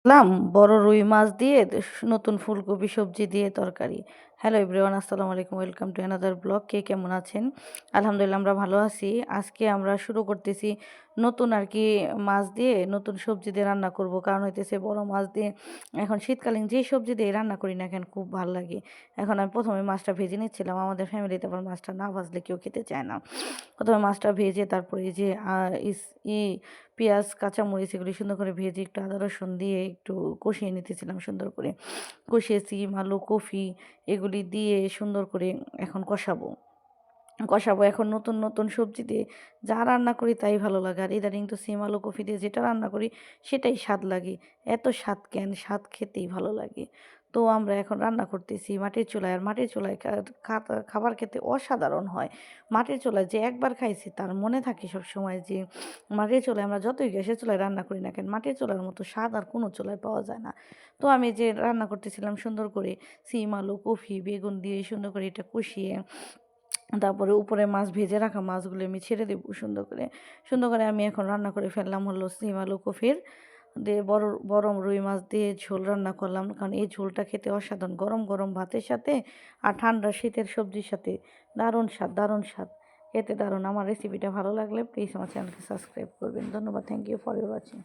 লাম বড় রুই মাছ দিয়ে নতুন ফুলকপি সবজি দিয়ে তরকারি। হ্যালো এভরিওয়ান, আসসালামু আলাইকুম, ওয়েলকাম টু অ্যানাদার ব্লগ। কে কেমন আছেন? আলহামদুলিল্লাহ আমরা ভালো আছি। আজকে আমরা শুরু করতেছি নতুন আর কি মাছ দিয়ে নতুন সবজি দিয়ে রান্না করব। কারণ হইতেছে বড় মাছ দিয়ে এখন শীতকালীন যেই সবজি দিয়ে রান্না করি না কেন খুব ভালো লাগে। এখন আমি প্রথমে মাছটা ভেজে নিচ্ছিলাম। আমাদের ফ্যামিলিতে আবার মাছটা না ভাজলে কেউ খেতে চায় না। প্রথমে মাছটা ভেজে তারপরে এই যে ই পেঁয়াজ, কাঁচামরিচ এগুলি সুন্দর করে ভেজে একটু আদা রসুন দিয়ে একটু কষিয়ে নিতেছিলাম সুন্দর করে। কষিয়ে সিম, আলু, কফি এগুলি দিয়ে সুন্দর করে এখন কষাবো এখন নতুন নতুন সবজি দিয়ে যা রান্না করি তাই ভালো লাগে। আর ইদানিং তো সিম, আলু, কফি দিয়ে যেটা রান্না করি সেটাই স্বাদ লাগে। এত স্বাদ কেন? স্বাদ খেতেই ভালো লাগে। তো আমরা এখন রান্না করতেছি মাটির চুলায়। আর মাটির চুলায় খাবার খেতে অসাধারণ হয়। মাটির চুলায় যে একবার খাইছি তার মনে থাকে সবসময় যে মাটির চুলায় আমরা যতই গ্যাসের চুলায় রান্না করি না কেন, মাটির চুলার মতো স্বাদ আর কোনো চুলায় পাওয়া যায় না। তো আমি যে রান্না করতেছিলাম সুন্দর করে সিম, আলু, কফি, বেগুন দিয়ে সুন্দর করে এটা কষিয়ে তারপরে উপরে মাছ ভেজে রাখা মাছগুলো আমি ছেড়ে দেবো সুন্দর করে। সুন্দর করে আমি এখন রান্না করে ফেললাম হলো সিম, আলু, কফির দিয়ে বড় বড় রুই মাছ দিয়ে ঝোল রান্না করলাম। কারণ এই ঝোলটা খেতে অসাধারণ, গরম গরম ভাতের সাথে আর ঠান্ডা শীতের সবজির সাথে দারুণ স্বাদ, দারুণ স্বাদ, খেতে দারুণ। আমার রেসিপিটা ভালো লাগলে প্লিজ আমার চ্যানেলকে সাবস্ক্রাইব করবেন। ধন্যবাদ। Thank you for your watching.